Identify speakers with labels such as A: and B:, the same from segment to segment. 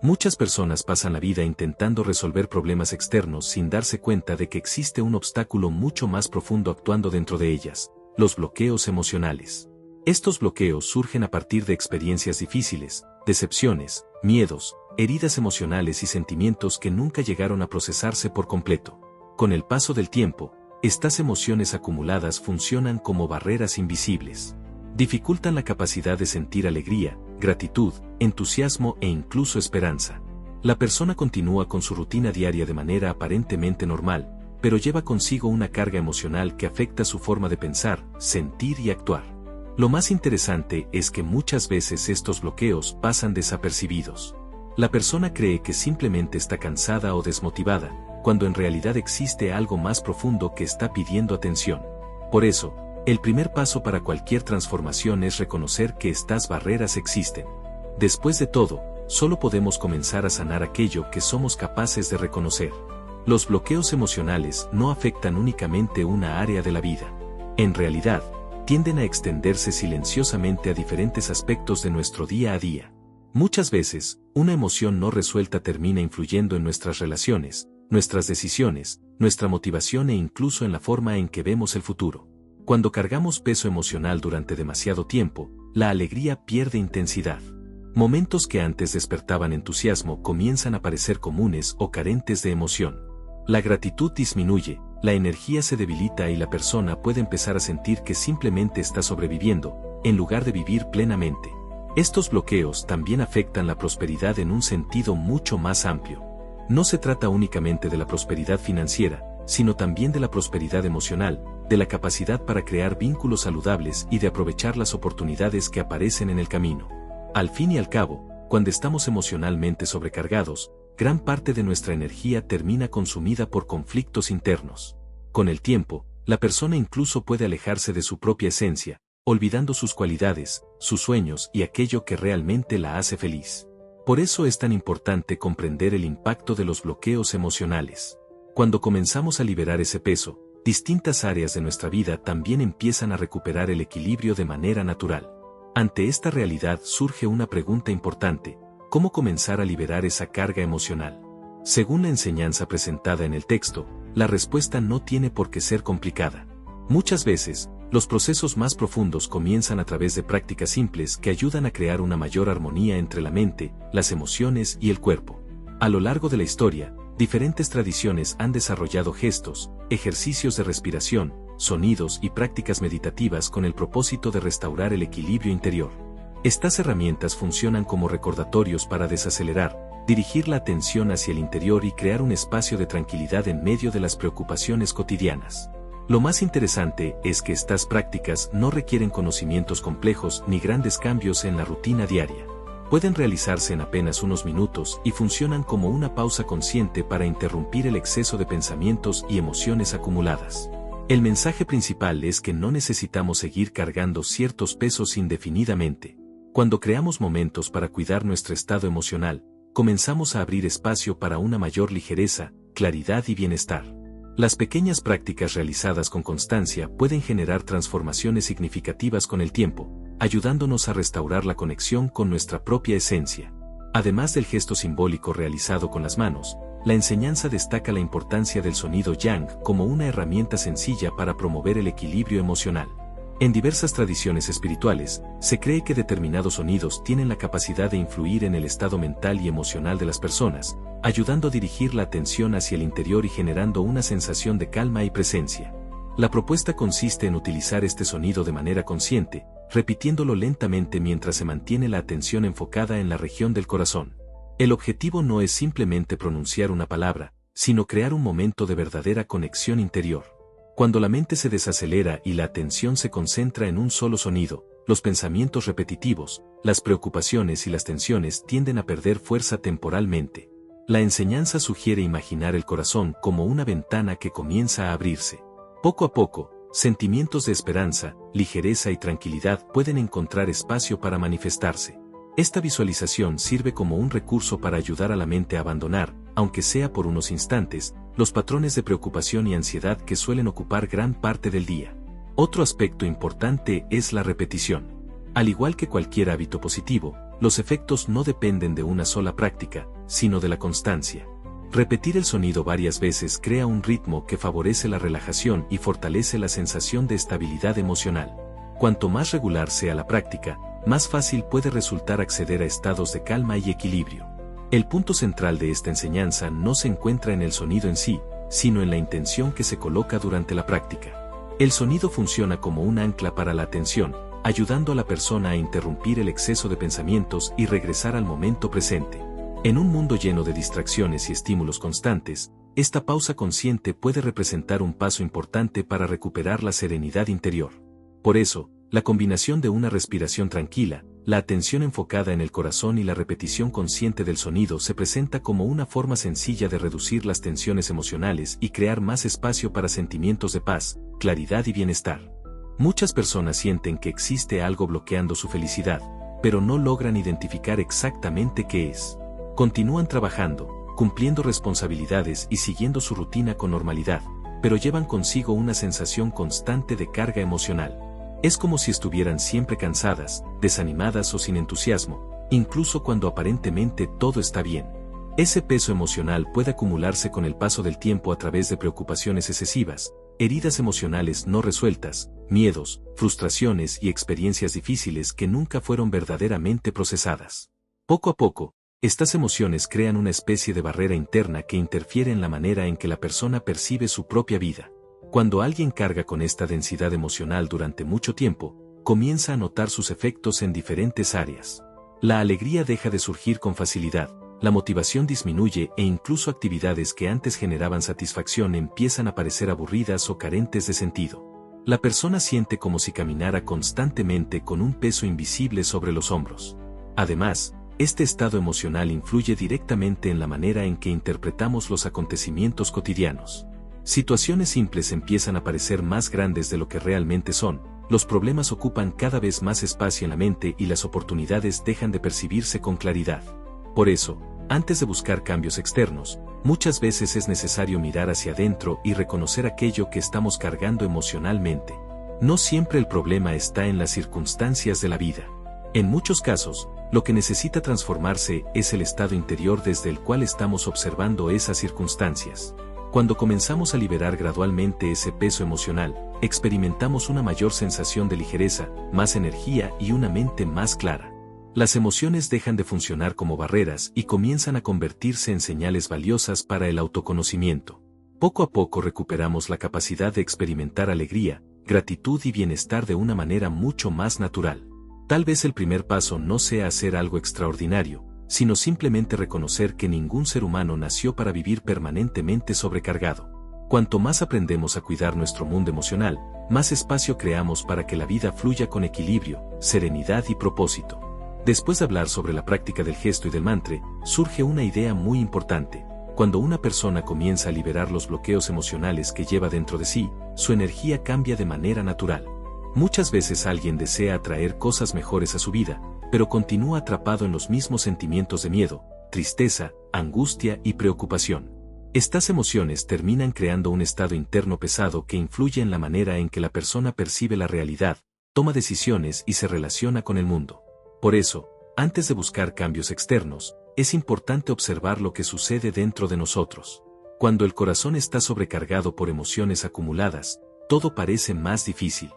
A: Muchas personas pasan la vida intentando resolver problemas externos sin darse cuenta de que existe un obstáculo mucho más profundo actuando dentro de ellas: los bloqueos emocionales. Estos bloqueos surgen a partir de experiencias difíciles, decepciones, miedos, heridas emocionales y sentimientos que nunca llegaron a procesarse por completo. Con el paso del tiempo, estas emociones acumuladas funcionan como barreras invisibles. Dificultan la capacidad de sentir alegría, gratitud, entusiasmo e incluso esperanza. La persona continúa con su rutina diaria de manera aparentemente normal, pero lleva consigo una carga emocional que afecta su forma de pensar, sentir y actuar. Lo más interesante es que muchas veces estos bloqueos pasan desapercibidos. La persona cree que simplemente está cansada o desmotivada, cuando en realidad existe algo más profundo que está pidiendo atención. Por eso, el primer paso para cualquier transformación es reconocer que estas barreras existen. Después de todo, solo podemos comenzar a sanar aquello que somos capaces de reconocer. Los bloqueos emocionales no afectan únicamente una área de la vida. En realidad, tienden a extenderse silenciosamente a diferentes aspectos de nuestro día a día. Muchas veces, una emoción no resuelta termina influyendo en nuestras relaciones, nuestras decisiones, nuestra motivación e incluso en la forma en que vemos el futuro. Cuando cargamos peso emocional durante demasiado tiempo, la alegría pierde intensidad. Momentos que antes despertaban entusiasmo comienzan a parecer comunes o carentes de emoción. La gratitud disminuye, la energía se debilita y la persona puede empezar a sentir que simplemente está sobreviviendo, en lugar de vivir plenamente. Estos bloqueos también afectan la prosperidad en un sentido mucho más amplio. No se trata únicamente de la prosperidad financiera, sino también de la prosperidad emocional, de la capacidad para crear vínculos saludables y de aprovechar las oportunidades que aparecen en el camino. Al fin y al cabo, cuando estamos emocionalmente sobrecargados, gran parte de nuestra energía termina consumida por conflictos internos. Con el tiempo, la persona incluso puede alejarse de su propia esencia, olvidando sus cualidades, sus sueños y aquello que realmente la hace feliz. Por eso es tan importante comprender el impacto de los bloqueos emocionales. Cuando comenzamos a liberar ese peso, distintas áreas de nuestra vida también empiezan a recuperar el equilibrio de manera natural. Ante esta realidad surge una pregunta importante: ¿cómo comenzar a liberar esa carga emocional? Según la enseñanza presentada en el texto, la respuesta no tiene por qué ser complicada. Muchas veces, los procesos más profundos comienzan a través de prácticas simples que ayudan a crear una mayor armonía entre la mente, las emociones y el cuerpo. A lo largo de la historia, diferentes tradiciones han desarrollado gestos, ejercicios de respiración, sonidos y prácticas meditativas con el propósito de restaurar el equilibrio interior. Estas herramientas funcionan como recordatorios para desacelerar, dirigir la atención hacia el interior y crear un espacio de tranquilidad en medio de las preocupaciones cotidianas. Lo más interesante es que estas prácticas no requieren conocimientos complejos ni grandes cambios en la rutina diaria. Pueden realizarse en apenas unos minutos y funcionan como una pausa consciente para interrumpir el exceso de pensamientos y emociones acumuladas. El mensaje principal es que no necesitamos seguir cargando ciertos pesos indefinidamente. Cuando creamos momentos para cuidar nuestro estado emocional, comenzamos a abrir espacio para una mayor ligereza, claridad y bienestar. Las pequeñas prácticas realizadas con constancia pueden generar transformaciones significativas con el tiempo, ayudándonos a restaurar la conexión con nuestra propia esencia. Además del gesto simbólico realizado con las manos, la enseñanza destaca la importancia del sonido yang como una herramienta sencilla para promover el equilibrio emocional. En diversas tradiciones espirituales, se cree que determinados sonidos tienen la capacidad de influir en el estado mental y emocional de las personas, ayudando a dirigir la atención hacia el interior y generando una sensación de calma y presencia. La propuesta consiste en utilizar este sonido de manera consciente, repitiéndolo lentamente mientras se mantiene la atención enfocada en la región del corazón. El objetivo no es simplemente pronunciar una palabra, sino crear un momento de verdadera conexión interior. Cuando la mente se desacelera y la atención se concentra en un solo sonido, los pensamientos repetitivos, las preocupaciones y las tensiones tienden a perder fuerza temporalmente. La enseñanza sugiere imaginar el corazón como una ventana que comienza a abrirse. Poco a poco, sentimientos de esperanza, ligereza y tranquilidad pueden encontrar espacio para manifestarse. Esta visualización sirve como un recurso para ayudar a la mente a abandonar, aunque sea por unos instantes, los patrones de preocupación y ansiedad que suelen ocupar gran parte del día. Otro aspecto importante es la repetición. Al igual que cualquier hábito positivo, los efectos no dependen de una sola práctica, sino de la constancia. Repetir el sonido varias veces crea un ritmo que favorece la relajación y fortalece la sensación de estabilidad emocional. Cuanto más regular sea la práctica, más fácil puede resultar acceder a estados de calma y equilibrio. El punto central de esta enseñanza no se encuentra en el sonido en sí, sino en la intención que se coloca durante la práctica. El sonido funciona como un ancla para la atención, ayudando a la persona a interrumpir el exceso de pensamientos y regresar al momento presente. En un mundo lleno de distracciones y estímulos constantes, esta pausa consciente puede representar un paso importante para recuperar la serenidad interior. Por eso, la combinación de una respiración tranquila, la atención enfocada en el corazón y la repetición consciente del sonido se presenta como una forma sencilla de reducir las tensiones emocionales y crear más espacio para sentimientos de paz, claridad y bienestar. Muchas personas sienten que existe algo bloqueando su felicidad, pero no logran identificar exactamente qué es. Continúan trabajando, cumpliendo responsabilidades y siguiendo su rutina con normalidad, pero llevan consigo una sensación constante de carga emocional. Es como si estuvieran siempre cansadas, desanimadas o sin entusiasmo, incluso cuando aparentemente todo está bien. Ese peso emocional puede acumularse con el paso del tiempo a través de preocupaciones excesivas, heridas emocionales no resueltas, miedos, frustraciones y experiencias difíciles que nunca fueron verdaderamente procesadas. Poco a poco, estas emociones crean una especie de barrera interna que interfiere en la manera en que la persona percibe su propia vida. Cuando alguien carga con esta densidad emocional durante mucho tiempo, comienza a notar sus efectos en diferentes áreas. La alegría deja de surgir con facilidad, la motivación disminuye e incluso actividades que antes generaban satisfacción empiezan a parecer aburridas o carentes de sentido. La persona siente como si caminara constantemente con un peso invisible sobre los hombros. Además, este estado emocional influye directamente en la manera en que interpretamos los acontecimientos cotidianos. Situaciones simples empiezan a parecer más grandes de lo que realmente son, los problemas ocupan cada vez más espacio en la mente y las oportunidades dejan de percibirse con claridad. Por eso, antes de buscar cambios externos, muchas veces es necesario mirar hacia adentro y reconocer aquello que estamos cargando emocionalmente. No siempre el problema está en las circunstancias de la vida. En muchos casos, lo que necesita transformarse es el estado interior desde el cual estamos observando esas circunstancias. Cuando comenzamos a liberar gradualmente ese peso emocional, experimentamos una mayor sensación de ligereza, más energía y una mente más clara. Las emociones dejan de funcionar como barreras y comienzan a convertirse en señales valiosas para el autoconocimiento. Poco a poco recuperamos la capacidad de experimentar alegría, gratitud y bienestar de una manera mucho más natural. Tal vez el primer paso no sea hacer algo extraordinario, sino simplemente reconocer que ningún ser humano nació para vivir permanentemente sobrecargado. Cuanto más aprendemos a cuidar nuestro mundo emocional, más espacio creamos para que la vida fluya con equilibrio, serenidad y propósito. Después de hablar sobre la práctica del gesto y del mantra, surge una idea muy importante. Cuando una persona comienza a liberar los bloqueos emocionales que lleva dentro de sí, su energía cambia de manera natural. Muchas veces alguien desea atraer cosas mejores a su vida, pero continúa atrapado en los mismos sentimientos de miedo, tristeza, angustia y preocupación. Estas emociones terminan creando un estado interno pesado que influye en la manera en que la persona percibe la realidad, toma decisiones y se relaciona con el mundo. Por eso, antes de buscar cambios externos, es importante observar lo que sucede dentro de nosotros. Cuando el corazón está sobrecargado por emociones acumuladas, todo parece más difícil.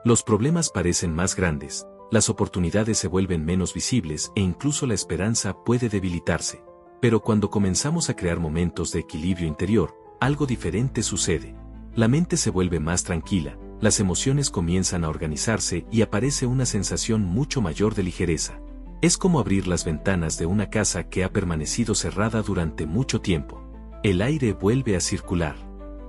A: Los problemas parecen más grandes, las oportunidades se vuelven menos visibles e incluso la esperanza puede debilitarse. Pero cuando comenzamos a crear momentos de equilibrio interior, algo diferente sucede. La mente se vuelve más tranquila, las emociones comienzan a organizarse y aparece una sensación mucho mayor de ligereza. Es como abrir las ventanas de una casa que ha permanecido cerrada durante mucho tiempo. El aire vuelve a circular.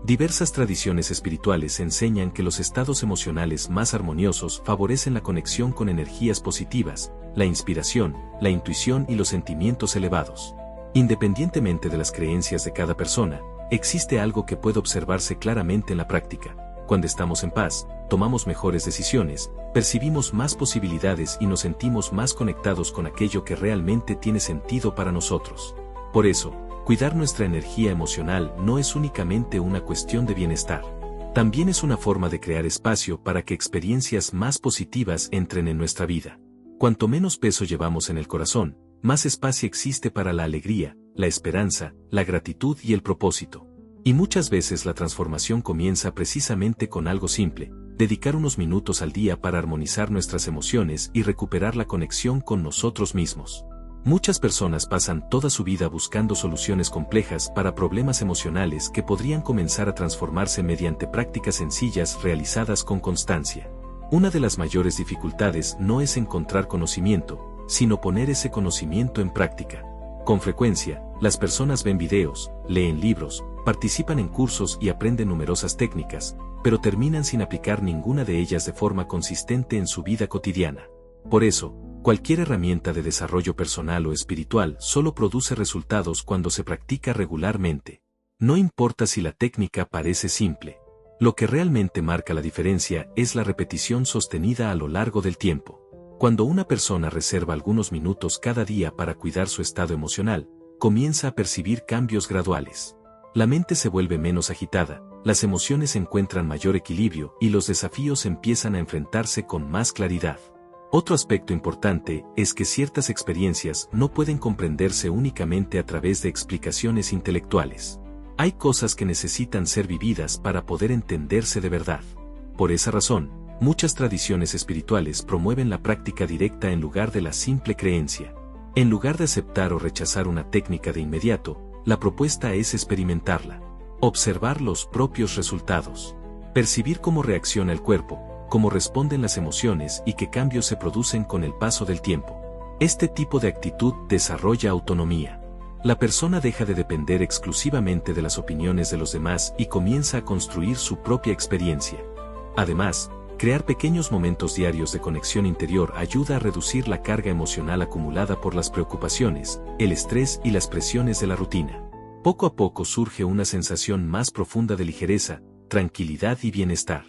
A: Diversas tradiciones espirituales enseñan que los estados emocionales más armoniosos favorecen la conexión con energías positivas, la inspiración, la intuición y los sentimientos elevados. Independientemente de las creencias de cada persona, existe algo que puede observarse claramente en la práctica. Cuando estamos en paz, tomamos mejores decisiones, percibimos más posibilidades y nos sentimos más conectados con aquello que realmente tiene sentido para nosotros. Por eso, cuidar nuestra energía emocional no es únicamente una cuestión de bienestar. También es una forma de crear espacio para que experiencias más positivas entren en nuestra vida. Cuanto menos peso llevamos en el corazón, más espacio existe para la alegría, la esperanza, la gratitud y el propósito. Y muchas veces la transformación comienza precisamente con algo simple: dedicar unos minutos al día para armonizar nuestras emociones y recuperar la conexión con nosotros mismos. Muchas personas pasan toda su vida buscando soluciones complejas para problemas emocionales que podrían comenzar a transformarse mediante prácticas sencillas realizadas con constancia. Una de las mayores dificultades no es encontrar conocimiento, sino poner ese conocimiento en práctica. Con frecuencia, las personas ven videos, leen libros, participan en cursos y aprenden numerosas técnicas, pero terminan sin aplicar ninguna de ellas de forma consistente en su vida cotidiana. Por eso, cualquier herramienta de desarrollo personal o espiritual solo produce resultados cuando se practica regularmente. No importa si la técnica parece simple. Lo que realmente marca la diferencia es la repetición sostenida a lo largo del tiempo. Cuando una persona reserva algunos minutos cada día para cuidar su estado emocional, comienza a percibir cambios graduales. La mente se vuelve menos agitada, las emociones encuentran mayor equilibrio y los desafíos empiezan a enfrentarse con más claridad. Otro aspecto importante es que ciertas experiencias no pueden comprenderse únicamente a través de explicaciones intelectuales. Hay cosas que necesitan ser vividas para poder entenderse de verdad. Por esa razón, muchas tradiciones espirituales promueven la práctica directa en lugar de la simple creencia. En lugar de aceptar o rechazar una técnica de inmediato, la propuesta es experimentarla, observar los propios resultados, percibir cómo reacciona el cuerpo, cómo responden las emociones y qué cambios se producen con el paso del tiempo. Este tipo de actitud desarrolla autonomía. La persona deja de depender exclusivamente de las opiniones de los demás y comienza a construir su propia experiencia. Además, crear pequeños momentos diarios de conexión interior ayuda a reducir la carga emocional acumulada por las preocupaciones, el estrés y las presiones de la rutina. Poco a poco surge una sensación más profunda de ligereza, tranquilidad y bienestar.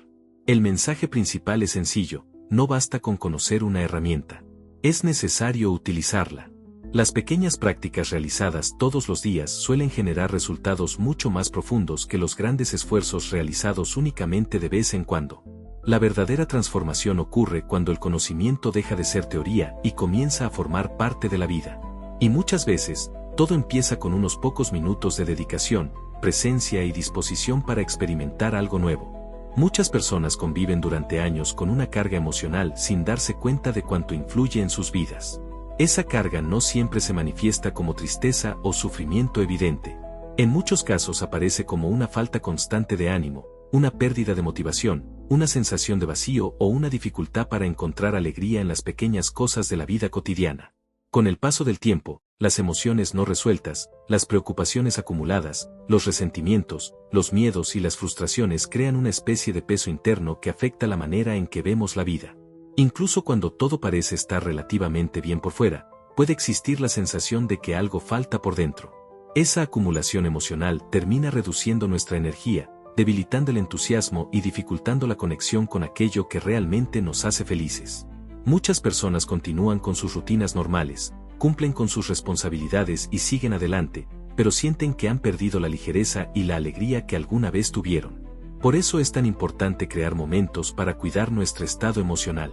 A: El mensaje principal es sencillo: no basta con conocer una herramienta. Es necesario utilizarla. Las pequeñas prácticas realizadas todos los días suelen generar resultados mucho más profundos que los grandes esfuerzos realizados únicamente de vez en cuando. La verdadera transformación ocurre cuando el conocimiento deja de ser teoría y comienza a formar parte de la vida. Y muchas veces, todo empieza con unos pocos minutos de dedicación, presencia y disposición para experimentar algo nuevo. Muchas personas conviven durante años con una carga emocional sin darse cuenta de cuánto influye en sus vidas. Esa carga no siempre se manifiesta como tristeza o sufrimiento evidente. En muchos casos aparece como una falta constante de ánimo, una pérdida de motivación, una sensación de vacío o una dificultad para encontrar alegría en las pequeñas cosas de la vida cotidiana. Con el paso del tiempo, las emociones no resueltas, las preocupaciones acumuladas, los resentimientos, los miedos y las frustraciones crean una especie de peso interno que afecta la manera en que vemos la vida. Incluso cuando todo parece estar relativamente bien por fuera, puede existir la sensación de que algo falta por dentro. Esa acumulación emocional termina reduciendo nuestra energía, debilitando el entusiasmo y dificultando la conexión con aquello que realmente nos hace felices. Muchas personas continúan con sus rutinas normales, cumplen con sus responsabilidades y siguen adelante, pero sienten que han perdido la ligereza y la alegría que alguna vez tuvieron. Por eso es tan importante crear momentos para cuidar nuestro estado emocional.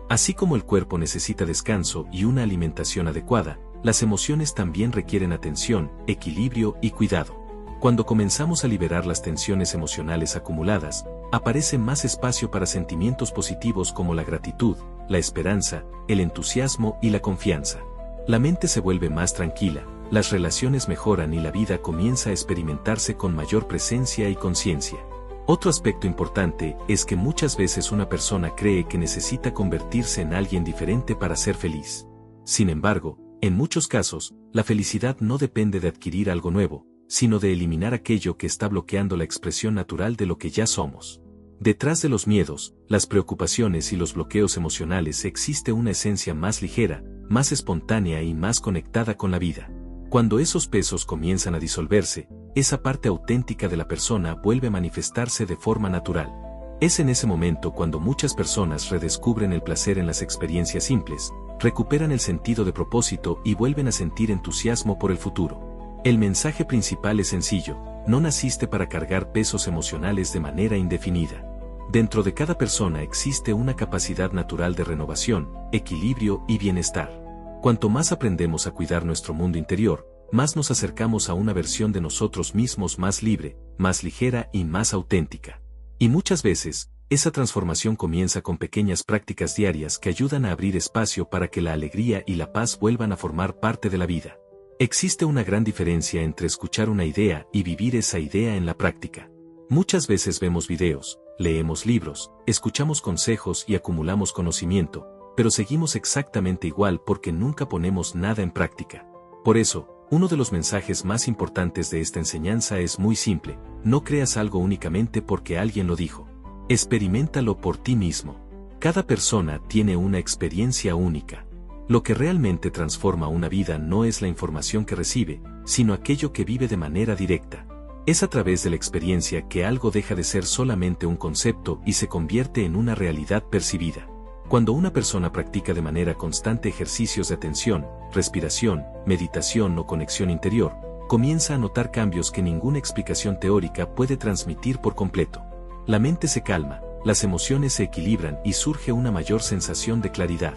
A: Así como el cuerpo necesita descanso y una alimentación adecuada, las emociones también requieren atención, equilibrio y cuidado. Cuando comenzamos a liberar las tensiones emocionales acumuladas, aparece más espacio para sentimientos positivos como la gratitud, la esperanza, el entusiasmo y la confianza. La mente se vuelve más tranquila, las relaciones mejoran y la vida comienza a experimentarse con mayor presencia y conciencia. Otro aspecto importante es que muchas veces una persona cree que necesita convertirse en alguien diferente para ser feliz. Sin embargo, en muchos casos, la felicidad no depende de adquirir algo nuevo, sino de eliminar aquello que está bloqueando la expresión natural de lo que ya somos. Detrás de los miedos, las preocupaciones y los bloqueos emocionales existe una esencia más ligera, más espontánea y más conectada con la vida. Cuando esos pesos comienzan a disolverse, esa parte auténtica de la persona vuelve a manifestarse de forma natural. Es en ese momento cuando muchas personas redescubren el placer en las experiencias simples, recuperan el sentido de propósito y vuelven a sentir entusiasmo por el futuro. El mensaje principal es sencillo: no naciste para cargar pesos emocionales de manera indefinida. Dentro de cada persona existe una capacidad natural de renovación, equilibrio y bienestar. Cuanto más aprendemos a cuidar nuestro mundo interior, más nos acercamos a una versión de nosotros mismos más libre, más ligera y más auténtica. Y muchas veces, esa transformación comienza con pequeñas prácticas diarias que ayudan a abrir espacio para que la alegría y la paz vuelvan a formar parte de la vida. Existe una gran diferencia entre escuchar una idea y vivir esa idea en la práctica. Muchas veces vemos videos, leemos libros, escuchamos consejos y acumulamos conocimiento, pero seguimos exactamente igual porque nunca ponemos nada en práctica. Por eso, uno de los mensajes más importantes de esta enseñanza es muy simple: no creas algo únicamente porque alguien lo dijo. Experiméntalo por ti mismo. Cada persona tiene una experiencia única. Lo que realmente transforma una vida no es la información que recibe, sino aquello que vive de manera directa. Es a través de la experiencia que algo deja de ser solamente un concepto y se convierte en una realidad percibida. Cuando una persona practica de manera constante ejercicios de atención, respiración, meditación o conexión interior, comienza a notar cambios que ninguna explicación teórica puede transmitir por completo. La mente se calma, las emociones se equilibran y surge una mayor sensación de claridad.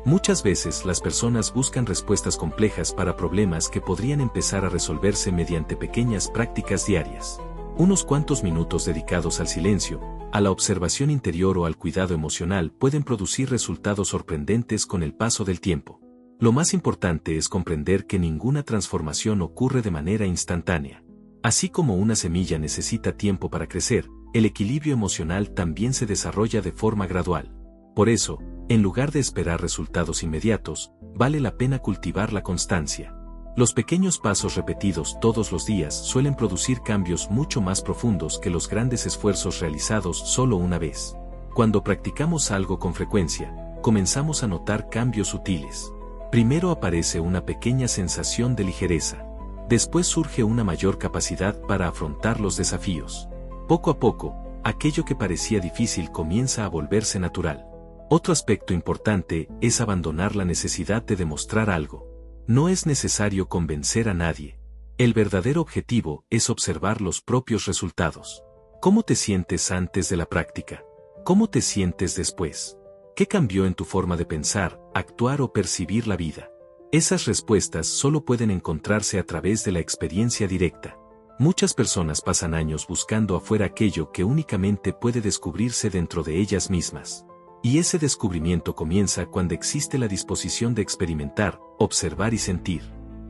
A: Muchas veces las personas buscan respuestas complejas para problemas que podrían empezar a resolverse mediante pequeñas prácticas diarias. Unos cuantos minutos dedicados al silencio, a la observación interior o al cuidado emocional pueden producir resultados sorprendentes con el paso del tiempo. Lo más importante es comprender que ninguna transformación ocurre de manera instantánea. Así como una semilla necesita tiempo para crecer, el equilibrio emocional también se desarrolla de forma gradual. Por eso, en lugar de esperar resultados inmediatos, vale la pena cultivar la constancia. Los pequeños pasos repetidos todos los días suelen producir cambios mucho más profundos que los grandes esfuerzos realizados solo una vez. Cuando practicamos algo con frecuencia, comenzamos a notar cambios sutiles. Primero aparece una pequeña sensación de ligereza. Después surge una mayor capacidad para afrontar los desafíos. Poco a poco, aquello que parecía difícil comienza a volverse natural. Otro aspecto importante es abandonar la necesidad de demostrar algo. No es necesario convencer a nadie. El verdadero objetivo es observar los propios resultados. ¿Cómo te sientes antes de la práctica? ¿Cómo te sientes después? ¿Qué cambió en tu forma de pensar, actuar o percibir la vida? Esas respuestas solo pueden encontrarse a través de la experiencia directa. Muchas personas pasan años buscando afuera aquello que únicamente puede descubrirse dentro de ellas mismas. Y ese descubrimiento comienza cuando existe la disposición de experimentar, observar y sentir.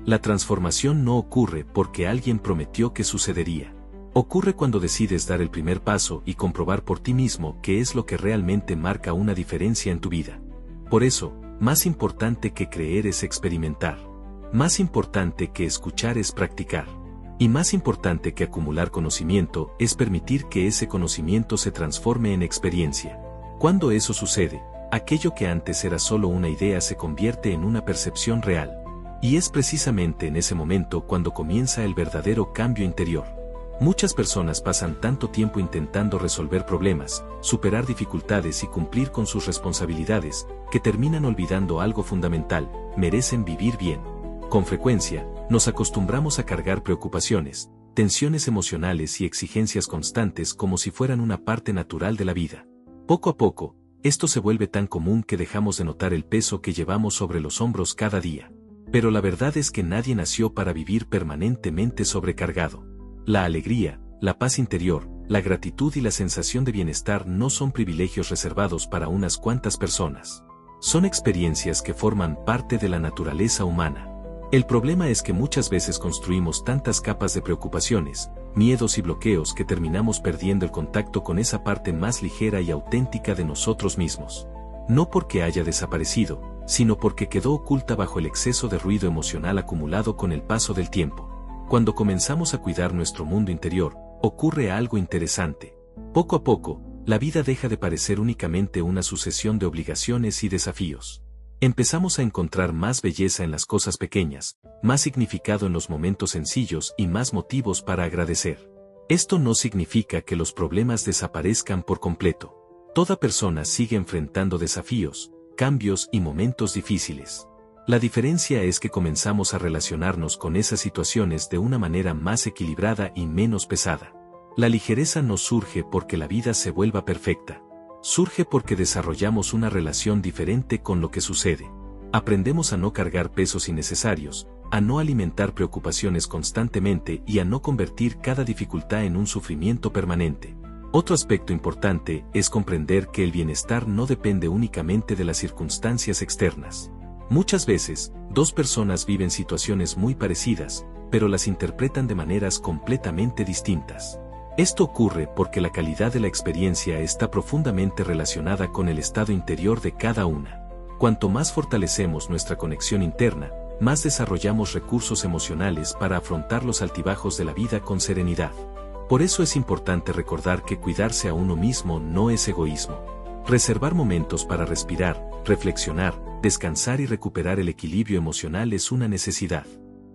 A: La transformación no ocurre porque alguien prometió que sucedería. Ocurre cuando decides dar el primer paso y comprobar por ti mismo qué es lo que realmente marca una diferencia en tu vida. Por eso, más importante que creer es experimentar. Más importante que escuchar es practicar. Y más importante que acumular conocimiento es permitir que ese conocimiento se transforme en experiencia. Cuando eso sucede, aquello que antes era solo una idea se convierte en una percepción real. Y es precisamente en ese momento cuando comienza el verdadero cambio interior. Muchas personas pasan tanto tiempo intentando resolver problemas, superar dificultades y cumplir con sus responsabilidades, que terminan olvidando algo fundamental: merecen vivir bien. Con frecuencia, nos acostumbramos a cargar preocupaciones, tensiones emocionales y exigencias constantes como si fueran una parte natural de la vida. Poco a poco, esto se vuelve tan común que dejamos de notar el peso que llevamos sobre los hombros cada día. Pero la verdad es que nadie nació para vivir permanentemente sobrecargado. La alegría, la paz interior, la gratitud y la sensación de bienestar no son privilegios reservados para unas cuantas personas. Son experiencias que forman parte de la naturaleza humana. El problema es que muchas veces construimos tantas capas de preocupaciones, miedos y bloqueos que terminamos perdiendo el contacto con esa parte más ligera y auténtica de nosotros mismos. No porque haya desaparecido, sino porque quedó oculta bajo el exceso de ruido emocional acumulado con el paso del tiempo. Cuando comenzamos a cuidar nuestro mundo interior, ocurre algo interesante. Poco a poco, la vida deja de parecer únicamente una sucesión de obligaciones y desafíos. Empezamos a encontrar más belleza en las cosas pequeñas, más significado en los momentos sencillos y más motivos para agradecer. Esto no significa que los problemas desaparezcan por completo. Toda persona sigue enfrentando desafíos, cambios y momentos difíciles. La diferencia es que comenzamos a relacionarnos con esas situaciones de una manera más equilibrada y menos pesada. La ligereza no surge porque la vida se vuelva perfecta. Surge porque desarrollamos una relación diferente con lo que sucede. Aprendemos a no cargar pesos innecesarios, a no alimentar preocupaciones constantemente y a no convertir cada dificultad en un sufrimiento permanente. Otro aspecto importante es comprender que el bienestar no depende únicamente de las circunstancias externas. Muchas veces, dos personas viven situaciones muy parecidas, pero las interpretan de maneras completamente distintas. Esto ocurre porque la calidad de la experiencia está profundamente relacionada con el estado interior de cada una. Cuanto más fortalecemos nuestra conexión interna, más desarrollamos recursos emocionales para afrontar los altibajos de la vida con serenidad. Por eso es importante recordar que cuidarse a uno mismo no es egoísmo. Reservar momentos para respirar, reflexionar, descansar y recuperar el equilibrio emocional es una necesidad.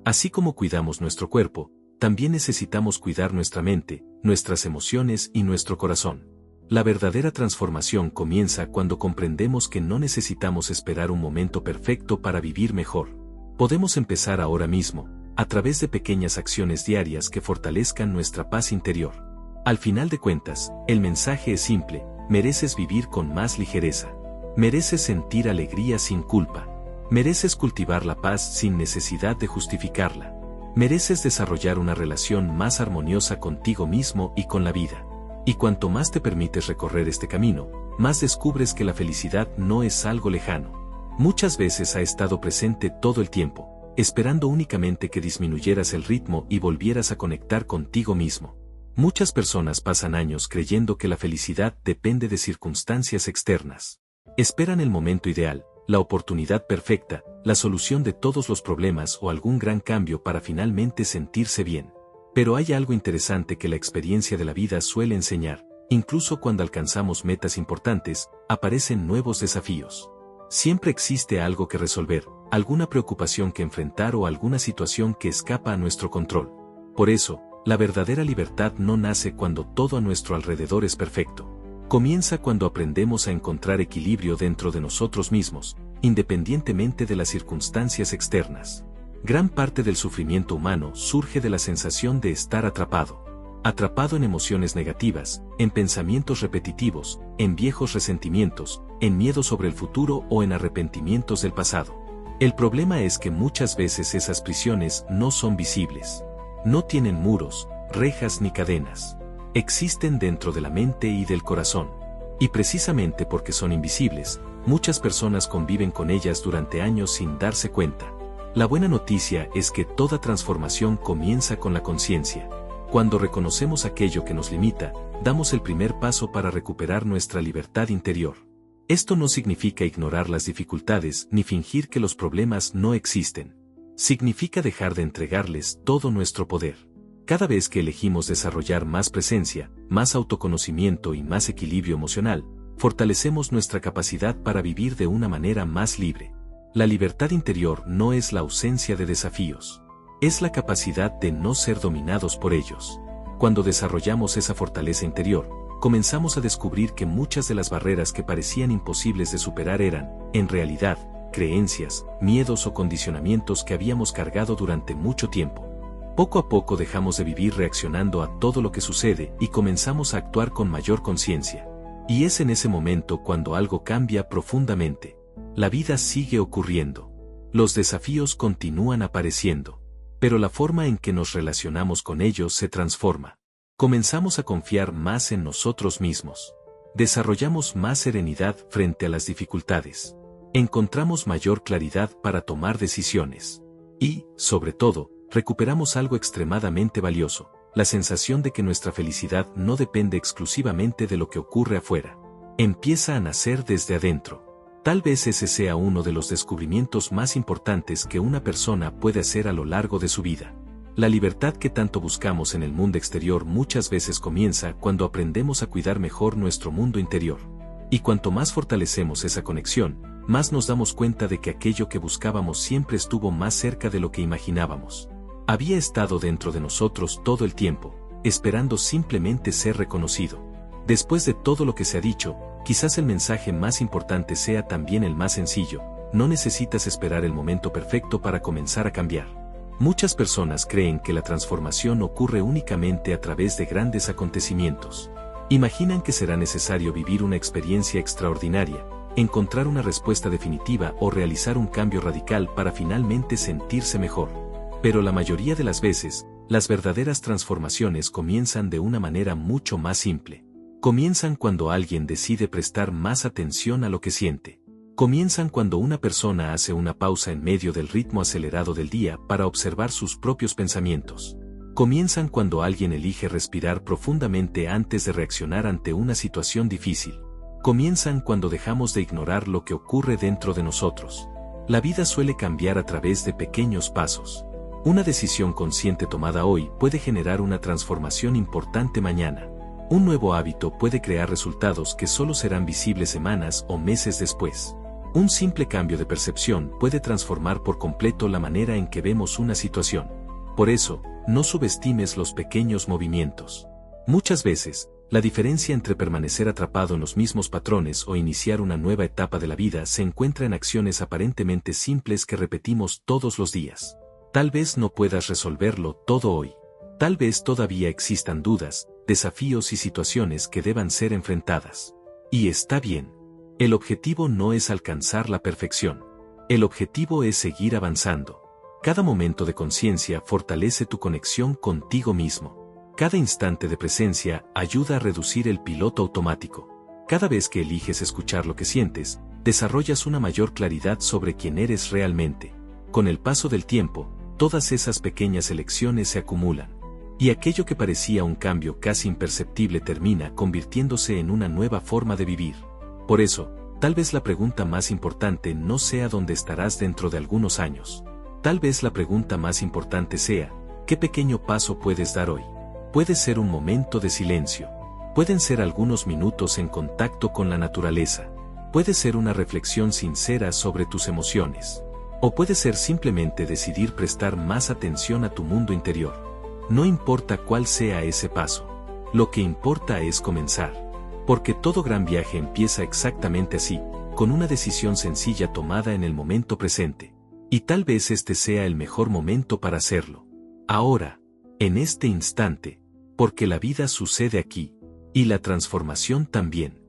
A: Así como cuidamos nuestro cuerpo, también necesitamos cuidar nuestra mente, nuestras emociones y nuestro corazón. La verdadera transformación comienza cuando comprendemos que no necesitamos esperar un momento perfecto para vivir mejor. Podemos empezar ahora mismo, a través de pequeñas acciones diarias que fortalezcan nuestra paz interior. Al final de cuentas, el mensaje es simple: mereces vivir con más ligereza. Mereces sentir alegría sin culpa. Mereces cultivar la paz sin necesidad de justificarla. Mereces desarrollar una relación más armoniosa contigo mismo y con la vida. Y cuanto más te permites recorrer este camino, más descubres que la felicidad no es algo lejano. Muchas veces ha estado presente todo el tiempo, esperando únicamente que disminuyeras el ritmo y volvieras a conectar contigo mismo. Muchas personas pasan años creyendo que la felicidad depende de circunstancias externas. Esperan el momento ideal, la oportunidad perfecta, la solución de todos los problemas o algún gran cambio para finalmente sentirse bien. Pero hay algo interesante que la experiencia de la vida suele enseñar: incluso cuando alcanzamos metas importantes, aparecen nuevos desafíos. Siempre existe algo que resolver, alguna preocupación que enfrentar o alguna situación que escapa a nuestro control. Por eso, la verdadera libertad no nace cuando todo a nuestro alrededor es perfecto. Comienza cuando aprendemos a encontrar equilibrio dentro de nosotros mismos, independientemente de las circunstancias externas. Gran parte del sufrimiento humano surge de la sensación de estar atrapado. Atrapado en emociones negativas, en pensamientos repetitivos, en viejos resentimientos, en miedo sobre el futuro o en arrepentimientos del pasado. El problema es que muchas veces esas prisiones no son visibles. No tienen muros, rejas ni cadenas. Existen dentro de la mente y del corazón. Y precisamente porque son invisibles, muchas personas conviven con ellas durante años sin darse cuenta. La buena noticia es que toda transformación comienza con la conciencia. Cuando reconocemos aquello que nos limita, damos el primer paso para recuperar nuestra libertad interior. Esto no significa ignorar las dificultades ni fingir que los problemas no existen. Significa dejar de entregarles todo nuestro poder. Cada vez que elegimos desarrollar más presencia, más autoconocimiento y más equilibrio emocional, fortalecemos nuestra capacidad para vivir de una manera más libre. La libertad interior no es la ausencia de desafíos. Es la capacidad de no ser dominados por ellos. Cuando desarrollamos esa fortaleza interior, comenzamos a descubrir que muchas de las barreras que parecían imposibles de superar eran, en realidad, creencias, miedos o condicionamientos que habíamos cargado durante mucho tiempo. Poco a poco dejamos de vivir reaccionando a todo lo que sucede y comenzamos a actuar con mayor conciencia. Y es en ese momento cuando algo cambia profundamente. La vida sigue ocurriendo. Los desafíos continúan apareciendo. Pero la forma en que nos relacionamos con ellos se transforma. Comenzamos a confiar más en nosotros mismos. Desarrollamos más serenidad frente a las dificultades. Encontramos mayor claridad para tomar decisiones. Y, sobre todo, recuperamos algo extremadamente valioso: la sensación de que nuestra felicidad no depende exclusivamente de lo que ocurre afuera. Empieza a nacer desde adentro. Tal vez ese sea uno de los descubrimientos más importantes que una persona puede hacer a lo largo de su vida. La libertad que tanto buscamos en el mundo exterior muchas veces comienza cuando aprendemos a cuidar mejor nuestro mundo interior. Y cuanto más fortalecemos esa conexión, más nos damos cuenta de que aquello que buscábamos siempre estuvo más cerca de lo que imaginábamos. Había estado dentro de nosotros todo el tiempo, esperando simplemente ser reconocido. Después de todo lo que se ha dicho, quizás el mensaje más importante sea también el más sencillo: no necesitas esperar el momento perfecto para comenzar a cambiar. Muchas personas creen que la transformación ocurre únicamente a través de grandes acontecimientos. Imaginan que será necesario vivir una experiencia extraordinaria, encontrar una respuesta definitiva o realizar un cambio radical para finalmente sentirse mejor. Pero la mayoría de las veces, las verdaderas transformaciones comienzan de una manera mucho más simple. Comienzan cuando alguien decide prestar más atención a lo que siente. Comienzan cuando una persona hace una pausa en medio del ritmo acelerado del día para observar sus propios pensamientos. Comienzan cuando alguien elige respirar profundamente antes de reaccionar ante una situación difícil. Comienzan cuando dejamos de ignorar lo que ocurre dentro de nosotros. La vida suele cambiar a través de pequeños pasos. Una decisión consciente tomada hoy puede generar una transformación importante mañana. Un nuevo hábito puede crear resultados que solo serán visibles semanas o meses después. Un simple cambio de percepción puede transformar por completo la manera en que vemos una situación. Por eso, no subestimes los pequeños movimientos. Muchas veces, la diferencia entre permanecer atrapado en los mismos patrones o iniciar una nueva etapa de la vida se encuentra en acciones aparentemente simples que repetimos todos los días. Tal vez no puedas resolverlo todo hoy. Tal vez todavía existan dudas, desafíos y situaciones que deban ser enfrentadas. Y está bien. El objetivo no es alcanzar la perfección. El objetivo es seguir avanzando. Cada momento de conciencia fortalece tu conexión contigo mismo. Cada instante de presencia ayuda a reducir el piloto automático. Cada vez que eliges escuchar lo que sientes, desarrollas una mayor claridad sobre quién eres realmente. Con el paso del tiempo, todas esas pequeñas elecciones se acumulan. Y aquello que parecía un cambio casi imperceptible termina convirtiéndose en una nueva forma de vivir. Por eso, tal vez la pregunta más importante no sea dónde estarás dentro de algunos años. Tal vez la pregunta más importante sea, ¿qué pequeño paso puedes dar hoy? Puede ser un momento de silencio. Pueden ser algunos minutos en contacto con la naturaleza. Puede ser una reflexión sincera sobre tus emociones. O puede ser simplemente decidir prestar más atención a tu mundo interior. No importa cuál sea ese paso. Lo que importa es comenzar. Porque todo gran viaje empieza exactamente así, con una decisión sencilla tomada en el momento presente. Y tal vez este sea el mejor momento para hacerlo. Ahora, en este instante, porque la vida sucede aquí, y la transformación también.